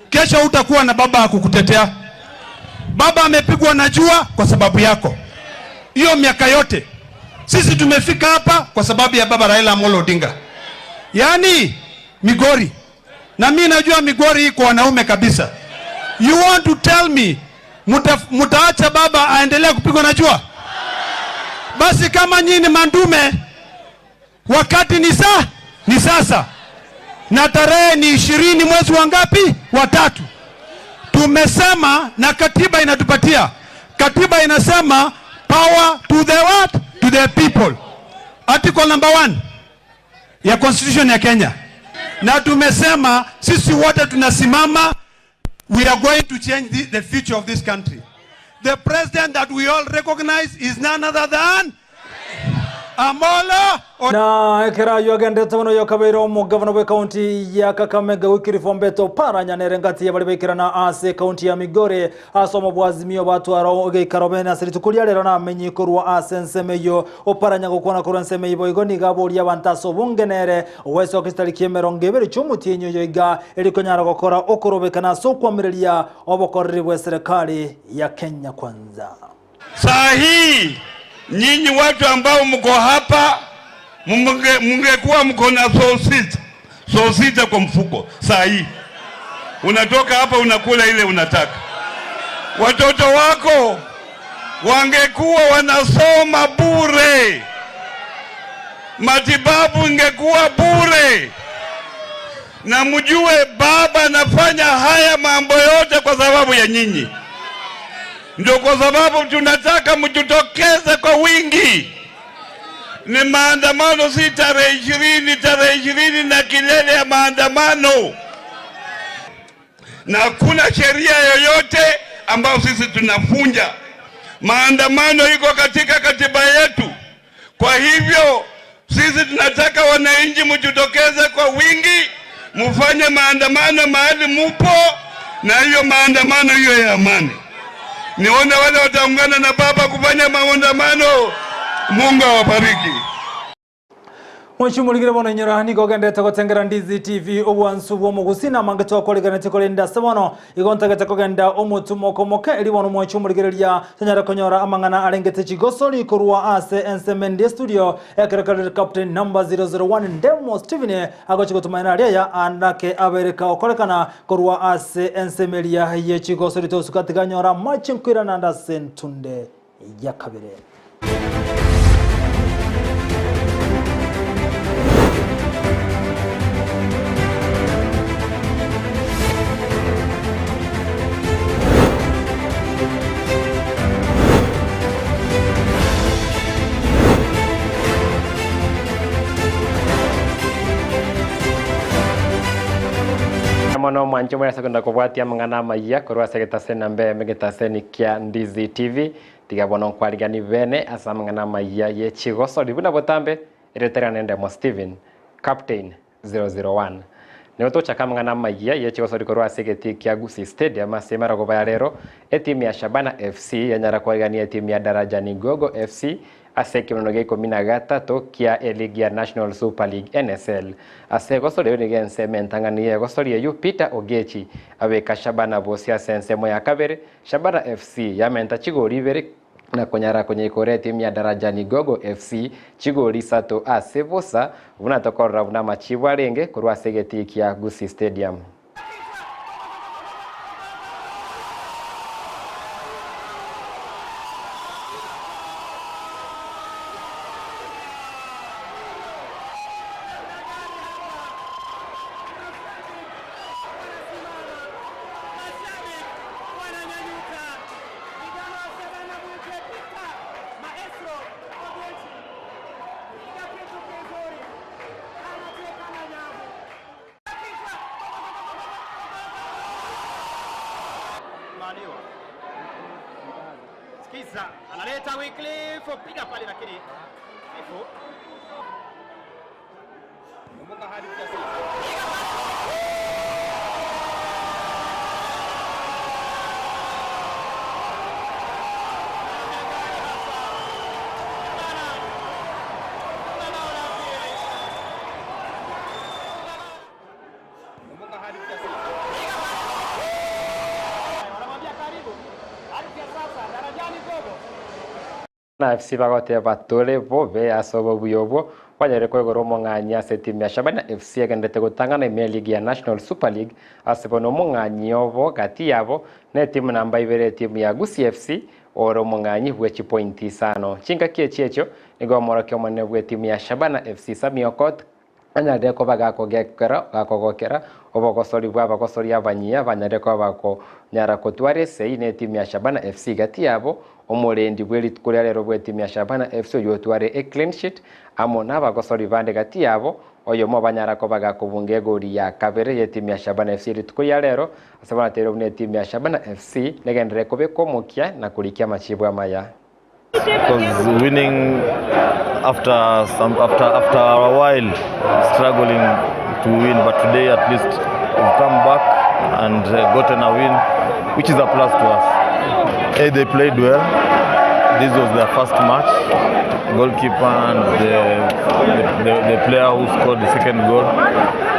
kesho utakuwa na baba kukutetea. Baba amepigwa na jua kwa sababu yako. Hiyo miaka yote sisi tumefika hapa kwa sababu ya baba Raila Amolo Odinga. Yaani Migori, na mimi najua Migori iko wanaume kabisa. You want to tell me mutaacha baba aendelee kupigwa na jua? Basi kama nyinyi mandume, wakati ni sasa. Na tarehe ni 20 mwezi wa ngapi? Wa 3. Tumesema na katiba inatupatia. Katiba inasema power to the what? To the people. Article number 1 ya Constitution ya Kenya. Na tumesema sisi wote tunasimama, we are going to change the future of this country. The president that we all recognize is none other than Amolo. Na ekera yogende tono yokabeiro mu governor we county ya Kakamega wikiri fombeto paranya nerengati ya balibekira na ase county ya Migori asomo bwazimio batu aro gekarobena siritukulia lero na menyikorwa asensemeyo oparanya gukona kuransemeyo boigoni gabori abantaso bungenere weso kistariki merongevere cyumutinyo yoiga erikonyara gukora okorobekana so kwamirelia obokorri bwe serikali ya Kenya Kwanza. Sahi nyinyi watu ambao mko hapa mungekuwa mko na sosita kwa mfuko. Sahi unatoka hapa unakula ile unataka. Watoto wako wangekuwa wanasoma bure, matibabu ingekuwa bure. Na mjue baba anafanya haya mambo yote kwa sababu ya nyinyi. Ndio kwa sababu tunataka mjitokeze kwa wingi. Ni maandamano si tarehe 20 na kilele ya maandamano. Na hakuna sheria yoyote ambayo sisi tunafunja. Maandamano iko katika katiba yetu. Kwa hivyo sisi tunataka wananchi mjitokeze kwa wingi, mfanye maandamano mahali mupo, na hiyo maandamano hiyo ya amani. Nione wale wataungana na baba kufanya maandamano. Mungu awabariki. Mwishimuligire bono nyora niko gendete gotengera Ndizi TV obwansu bwo Gusii na mangeto koleganete kolenda sebono igontagete kogenda omutumo komoke eri bono mwishimuligireria senyara konyora amangana arengete chigosoli kurwa ase ensemende studio ekerekere captain number 001 Demo Steven agochikotumaina ria andake abereka okolekana kurwa ase ensemelia ye chigosoli tosukatiga nyora machinkwira nanda sentunde yakabere. Mono mwancho mwa sekunda kubwatia mangana Amayia kurwa segeta nambe megeta kia Ndizi TV tiga bono kwaligani bene asa mangana Amayia ye chigoso libuna botambe iretera nende mo Steven captain 001 ne otocha kama mangana Amayia ye chigoso likorwa segeti kia Gusii stadium asemara go bayalero etimu ya Shabana FC yanyara kwaligani etimu ya Darajani Gogo FC aseke mnoge komina gata to kia eligi ya National Super League NSL ase gosole yonige sementangani ye gosole yu Peter Ogechi abeka Shabana bosia sense moya kabere Shabana FC yamenta chigori bere na konyara kwenye ikore timu ya Darajani Gogo FC chigori Isato ase bosa vuna tokora vuna machibwa renge kurwa segeti kia Gusii Stadium. Kisii analeta Wycliffe piga pale lakini hivyo kumbuka hadi na FC bagote batole bobe asobo buyobo kwanyere kwegoro monganya setimu ya Shabana FC agendete gutangana ime ligi ya National Super League asebono monganyi obo gati yabo ne timu namba ibere timu ya Gusii FC oro monganyi bwechi pointi sano chinga kiechecho nigo morokyo mone bwe timu ya Shabana FC samiokot anyade ko bagako gakogokera obogosori bwa bagosori abanyia banyade ko bako nyara kotware sei ne timu ya Shabana FC gati yabo omurendi bweli tukulia lero bwe timu ya Shabana FC yotware a clean sheet amona bagosori bande gati yabo oyo mo banyara ko bagakubunge gori ya kabere ye timu ya Shabana FC tukulia lero asabana tero ne timu ya Shabana FC negendere ko bekomokia na kulikia machibwa maya. Because winning after a while struggling to win, but today at least we've come back and gotten a win, which is a plus to us. Hey, they played well. This was their first match. Goalkeeper and the player who scored the second goal.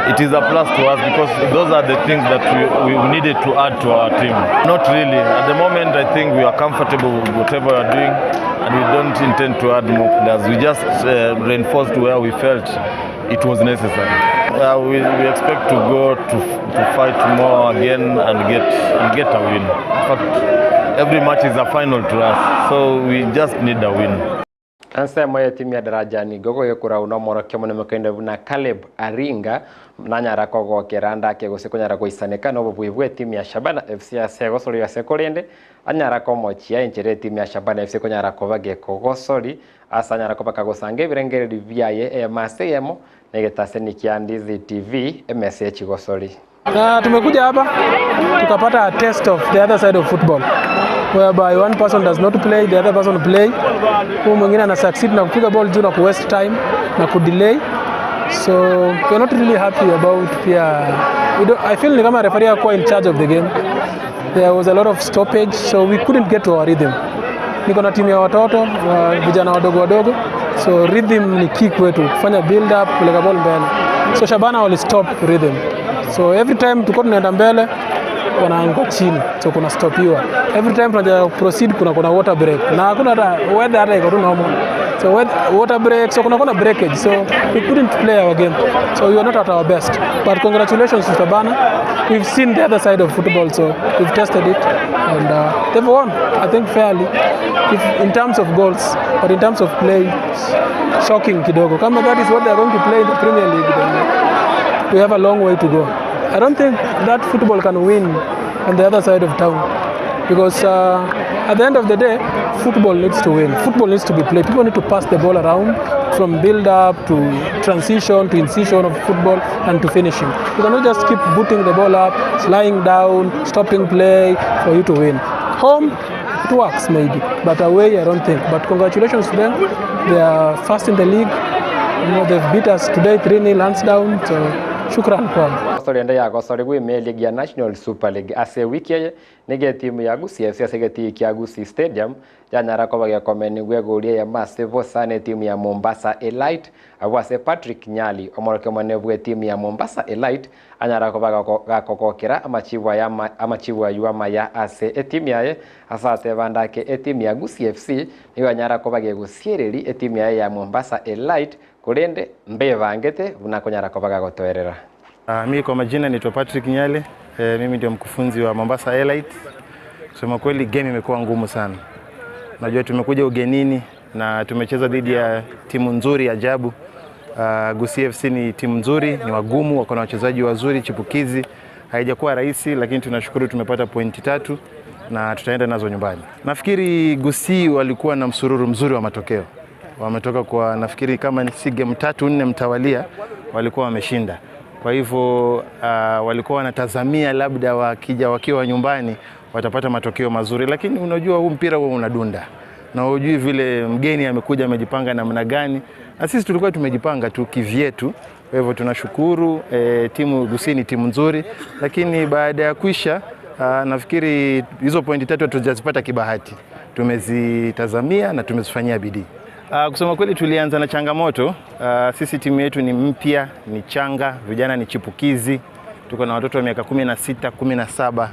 It is a plus to us because those are the things that we needed to add to our team. Not really. At the moment, I think we are comfortable with whatever we are doing and we don't intend to add more players. We just reinforced where we felt it was necessary. We expect to go to fight more again and get a win. In fact, every match is a final to us, so we just need a win. Ansa moya timu ya Darajani Gogo yokura uno morokyo mone mekende na Caleb Aringa nanyara kogo keranda ke gosekunyara koisaneka no bubwe timu ya Shabana FC asegosori yasekolende anyara komochia inchere timu ya Shabana FC konyara kobage kogosori asanyara kobaka gosange birengere biaye maseyemo negetaseni kia Ndizi TV MSH gosori. Tumekuja hapa tukapata a test of the other side of football whereby one person does not play, the other person play. Huyu mwingine ana succeed na kupiga ball juu na ku waste time na ku delay. So we're not really happy about I feel ni kama referee hakuwa in charge of the game. There was a lot of stoppage, so we couldn't get to our rhythm. Niko na timu ya watoto, vijana wadogo, So rhythm ni key kwetu, kufanya build up, kupeleka ball mbele. So Shabana will stop rhythm. So every time tuko tunaenda mbele wanaanguka chini, so kuna stopiwa. Every time tunaja proceed kuna water break. Na hakuna hata weather hata iko tu normal. So water break, so kuna breakage. So we couldn't play our game. So we were not at our best. But congratulations to Shabana. We've seen the other side of football, so we've tested it and they've won, I think fairly. In terms of goals, but in terms of play, shocking kidogo. Kama that is what they're going to play in the Premier League, then we have a long way to go. I don't think that football can win on the other side of town because at the end of the day, football needs to win. Football needs to be played. People need to pass the ball around from build-up to transition to incision of football and to finishing. You cannot just keep booting the ball up, lying down, stopping play for you to win. Home, it works maybe, but away I don't think. But congratulations to them. They are first in the league. You know, they've beat us today 3-0 hands down. So shukran kwao. Enda ya gosori gwe me league ya National Super League ase wiki nige timu ya Gusii FC asegeti kia Gusii Stadium janyara ko bagya komeni gwe golie ya massive sana timu ya Mombasa Elite abwase Patrick Nyali omoroke mane bwe timu ya Mombasa Elite anyara ko baga kokokera amachibwa yuama ya ase timu yae asate bandake timu ya Gusii FC niyo anyara ko bagya gusiereri timu ya Mombasa Elite kurende mbevangete unakonyara ko baga gotoerera. Mimi kwa majina naitwa Patrick Nyale, mimi ndio mkufunzi wa Mombasa Elite. Kusema kweli game imekuwa ngumu sana. Najua tumekuja ugenini na tumecheza dhidi ya timu nzuri ajabu. Gusii FC ni timu nzuri, ni wagumu, wako na wachezaji wazuri, chipukizi. Haijakuwa rahisi lakini tunashukuru tumepata pointi 3 na tutaenda nazo nyumbani. Nafikiri Gusii walikuwa na msururu mzuri wa matokeo. Wametoka kwa nafikiri kama si game 3-4 mtawalia walikuwa wameshinda. Kwa hivyo walikuwa wanatazamia labda wakija wakiwa nyumbani watapata matokeo mazuri, lakini unajua huu mpira huo unadunda. Na hujui vile mgeni amekuja amejipanga namna gani. Na sisi tulikuwa tumejipanga tu kivyetu. Kwa hivyo tunashukuru timu Gusii ni timu nzuri, lakini baada ya kuisha nafikiri hizo pointi 3 tutazipata kibahati. Tumezitazamia na tumezifanyia bidii. Kusema kweli tulianza na changamoto. Sisi timu yetu ni mpya, ni changa, vijana ni chipukizi. Tuko na watoto wa miaka 16, 17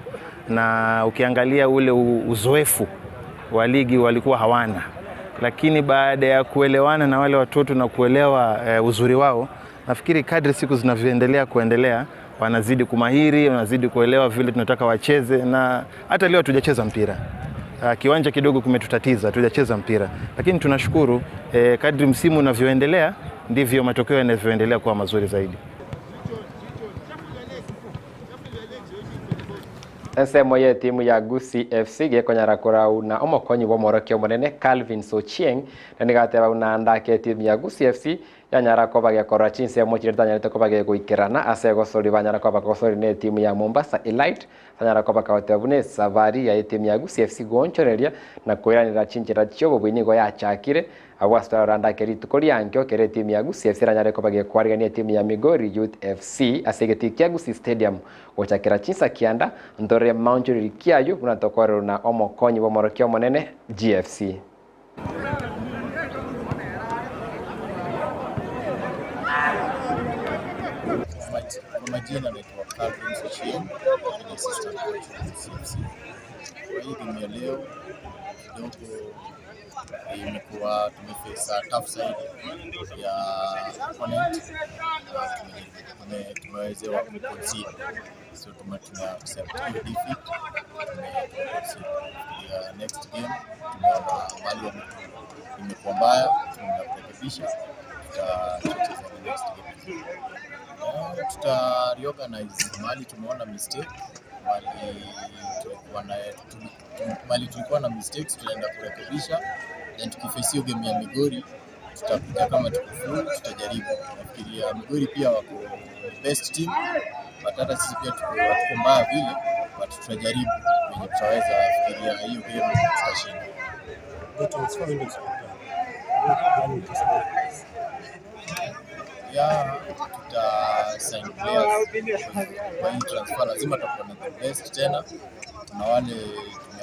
na ukiangalia ule uzoefu wa ligi walikuwa hawana. Lakini baada ya kuelewana na wale watoto na kuelewa uzuri wao, nafikiri kadri siku zinavyoendelea wanazidi kumahiri, wanazidi kuelewa vile tunataka wacheze na hata leo hatujacheza mpira. Kiwanja kidogo kumetutatiza, hatujacheza mpira. Lakini tunashukuru kadri msimu unavyoendelea ndivyo matokeo yanavyoendelea kuwa mazuri zaidi. Ensemo ye timu ya Gusii FC gekonyara kurau na omokonyi wa morokio monene Calvin Sochieng na nigateba unandake timu ya Gusii FC yanyara ko bage kora Chinsa mochiretanya ko bage guikerana ase gosori banyara ko bagosori ne timu ya Mombasa Elite yanyara ko bakawatebune savari ya timu ya Gusii FC gonchoreria na koiranira Chinchira chobo bwinigo ya chakire awasta randake ritukori yankyo kere timu ya Gusii FC yanyara ko bage kwarigania timu ya Migori Youth FC asegetikia Gusii Stadium gochakira Chinsa kianda ndore Mountry kiayo unatokoro na omokonyi wa morokio monene GFC. Majina naitwa Calvin Sochieng, ni assistant coach wa CFC. Kwa hii game ya leo kidogo imekuwa tumeface tough side ya opponent. Tumeweza kuconcede, so tuna accept defeat. Ya next game tunaona bali imekuwa mbaya, tunarekebisha, tutacheza next game. Reorganize mali tumeona mistake, mali tulikuwa na mistakes tunaenda kurekebisha, then tukiface hiyo game ya Migori tutakuja kama tuko full, tutajaribu. Nafikiria Migori pia wako best team, but hata sisi pia tuko mbaya vile, but tutajaribu kwenye tutaweza. Nafikiria hiyo game tutashinda. Tuta sign players kwa hii transfer, lazima tutakuwa na the best tena, kuna wale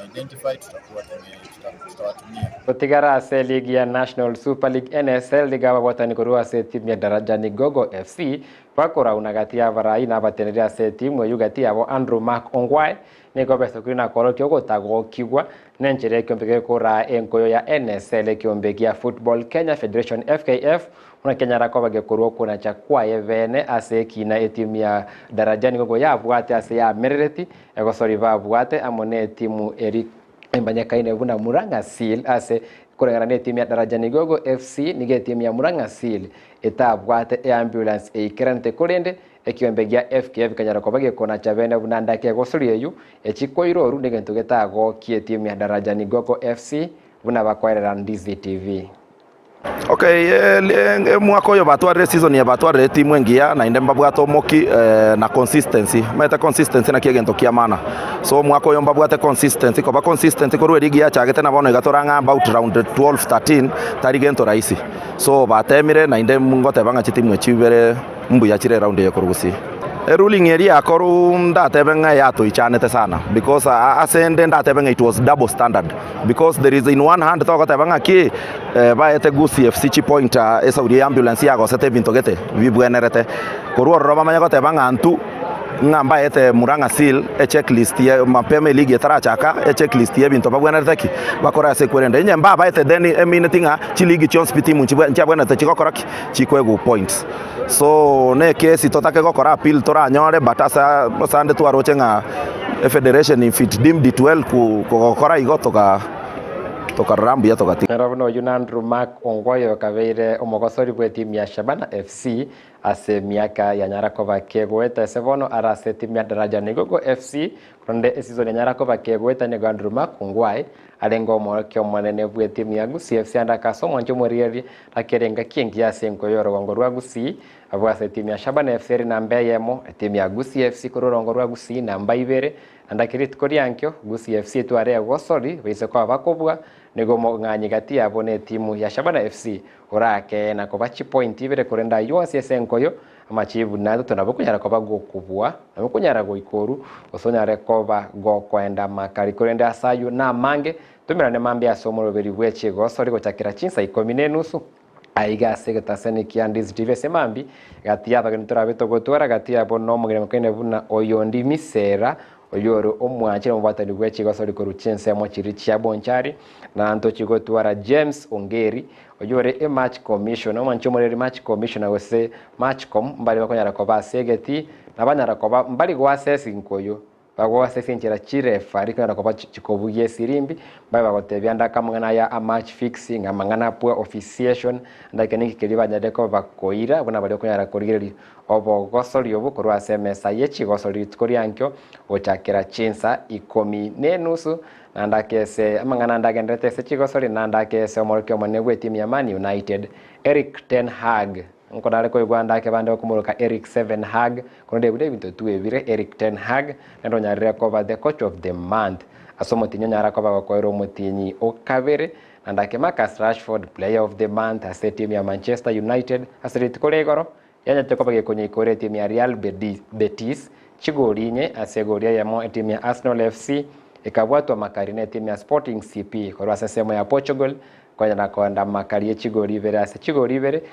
identify tutawatumia. Tutigara ase ligi ya National Super League NSL ligaba watani kurua ase timu ya daraja ni Gogo FC bakora unagati ya varai na bateneria ase timu yugati yabo Andrew Mark Ongwae niko beso kuna koro kyogo tago kigwa nenjere kyombeke kora enkoyo ya NSL kyombeki ya Football Kenya Federation FKF una Kenya rakoba gekoro kuna chakwa yevene ase kina timu ya daraja ni Gogo ya bwate ase ya Merereti ego sorry ba bwate amone timu Eric Mbanyaka ine vuna Muranga Seal ase kuregana timu ya daraja ni Gogo FC nige timu ya Muranga Seal etabwate ambulance eikirante kurende ekiyombegia FKF kanyara kobage kona chabene vunanda ke gosuriyeyu echikoiroru nige ntugetago kie timu ya daraja ni Gogo FC vuna bakwerera Ndizi TV. Okay, mwaka uyo batware season ya batware timu engia na inde mbabwato moki na consistency. Meta consistency na kiegento kia mana. So mwaka uyo mbabwate consistency ko ba consistency ko ruwe ligi ya chagete na bono igatoranga about round 12 13 tarigento raisi. So batemire na inde ngote banga chitimu echibere mbu ya chire round ya Gusii. Ruling area akoru ndatebenga yato ichanete sana because asende ndatebenga it was double standard because there is in one hand to kotebanga ki baete Gusii FC chi pointer esauri ambulance yago sete bintogete vibwenerete koru roba manya kotebanga antu ngamba ete Muranga Seal checklist ya mapema ligi etarachaka checklist ya binto babwenerete ki bakora se kwerende nyamba baete deni eminetinga chi ligi chons pitimu nchibwenerete chikokoraki chikwegu points. So ne kesi totake gokora appeal tora nyore batasa sande tu arochenga federation if it deemed it well ku gokora igotoka rambi yatokati. Ravno Yunandru Mark Ongwayo kaveire omogosori bwe timu ya Shabana FC ase miaka ya Nyarakova kegweta sevono arase timu ya daraja ni Gogo FC kunde season ya Nyarakova kegweta ni Andrew Mark Ongwae alengo mwakyo mwanene bwe timu ya Gusii FC andaka somo ncho morieri akerenga kingi ya senko yoro wangorwa Gusii abwase timu ya Shabana FC na mbeyemo timu ya Gusii FC kurorongorwa Gusii na mbaibere andakirit koriankyo Gusii FC tware gosori bise kwa bakobwa nigo ng'anyi gati yabo ne timu ya Shabana FC urake na kobachi point ibere kurenda yose senkoyo amachibu nazo tunabokunyara koba gokubwa nabokunyara goikoru osonyare koba gokwenda makari kurenda sayu na mange tumira ne mambi asomoro beri bweche gosori gochakira Chinsa 10:30 aiga segetaseni Ndizi TV semambi gati yaba genturabeto gotwara gati yabo no mugire mukene buna oyondi misera oyoro omwachira mubatani bweche gosori koru Chinsa mochiri chiabonchari na anto chigotwara James Ongeri oyore match commissioner manchomoreri match commissioner wese matchcom mbali bakonyara koba segeti nabanyara koba mbali gwa assessing koyo bagwa assessing chira chire fari kana koba chikobuye sirimbi mbali bagotebya ndakamangana ya match fixing amangana poor officiation ndakeniki keliba ko bakoira bona bali okonyara korigeri obo gosori obo korwa semesa yechi gosori tukoriankyo ochakira Chinsa 10:30 nandakese amangana ndagendete se chigosori nandakese omorkyo monegwe timu ya Man United Eric Ten Hag nkodare ko Uganda ke bande okumuruka Eric 7 Hag konde bude bintu tuebire Eric Ten Hag ndo nyarire ko ba the coach of the month asomo tinyo nyara ko ba ko ero mutinyi okavere nandake Marcus Rashford player of the month ase timu ya Manchester United asiri kolegoro yanya teko bage konye ikore timu ya Real Betis chigorinye ase goria ya mo timu ya Arsenal FC ikabwatwa makarine timu ya Sporting CP kwa sasemo ya Portugal kwa na kwenda makari chigorivere ase chigorivere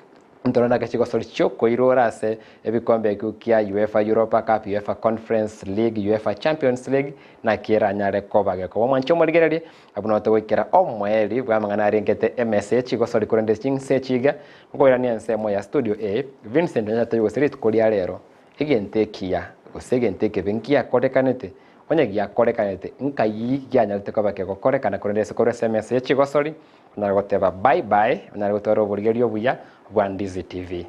ntorona kachigosori choko irora ase ebikombe kukia UEFA Europa Cup UEFA Conference League UEFA Champions League na kira nyare kobage ko mwancho morigereri abunoto wekera omweli bwamangana arengete MSH chigosori kurende Chinsa chiga ngoira ni ensemo ya Studio A Vincent nyato yosiri tukolia rero igentekia osegenteke benkia kodekanete onyagia korekanete nkayi gyanyalite kabake gokorekana kurende sekore SMS yechigosori naragoteba bye bye naragotoro burgerio buya bwa Ndizi TV.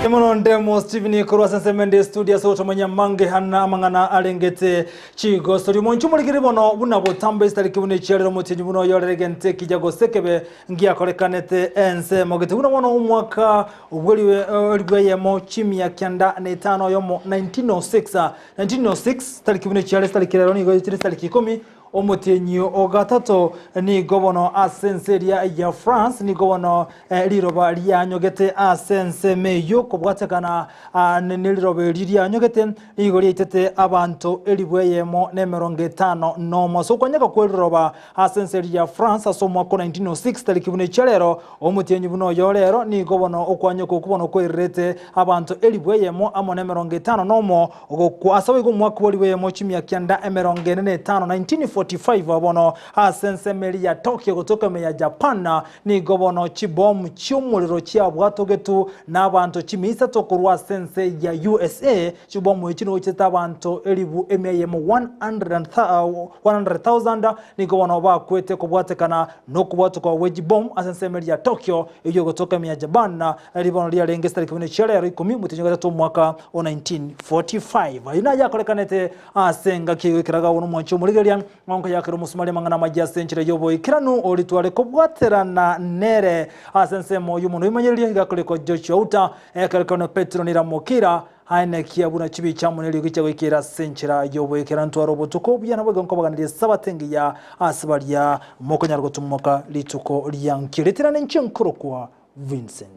Emono ndemo Steven Kurwa sensemende studio so tomanya mange hana amangana alengete chigo sori monchu muligiri bono buna botambe stariki bune chero mutinyi buno yoregente kijago sekebe ngia korekanete ense mogete buno bono umwaka ubweliwe yemo chimi ya kyanda ne 5 yomo 1906 stariki bune chero stariki rero ni go stariki 10 omutenyi ogatato ni gobono asenseria ya France ni gobono liroba lyanyogete asense meyo kubwatekana niliroba lyanyogete igori itete abantu elibweyemo nemeronge 50 nomo so kwanyaka kweliroba asenseria ya France asomwa ko 1906 talikibune chalero omutenyi buno yorero ni gobono okwanyako kubono kwirete abantu elibweyemo amo nemeronge 50 nomo ogokwa asawe go mwaka waliweyemo chimya kyanda emeronge 45 1945 abono asense meli ya Tokyo kutoka meya Japan ni gobono chibomu cy'umuriro cyabwatogetu n'abantu chimisa tokurwa sense ya USA chibomu ikino cyita abantu elibu emeyemo 100,000 ni gobono bakwete kubwatekana no kubwatuka wejibom asense meli ya Tokyo iyo kutoka meya Japan elibono lya lengesta kibone cyalero 10 mutinyo mwaka wa 1945 ina yakolekanete asenga kiwekeraga wono mwancho muligeria ngonko yakero musumali mangana majya senchire yobo ikiranu olitwale kubwaterana nere asense moyo muno imanyeria gakoleko Joshua Auta ekalekano Petro niramukira haine kiabuna chibi chamuneli gicha wikira senchira yobo ikirantu arobotuko byana bwo nkobaganire sabatengi ya asbaria moko nyargo tumoka lituko lyankireterana nchinkuro kwa Vincent.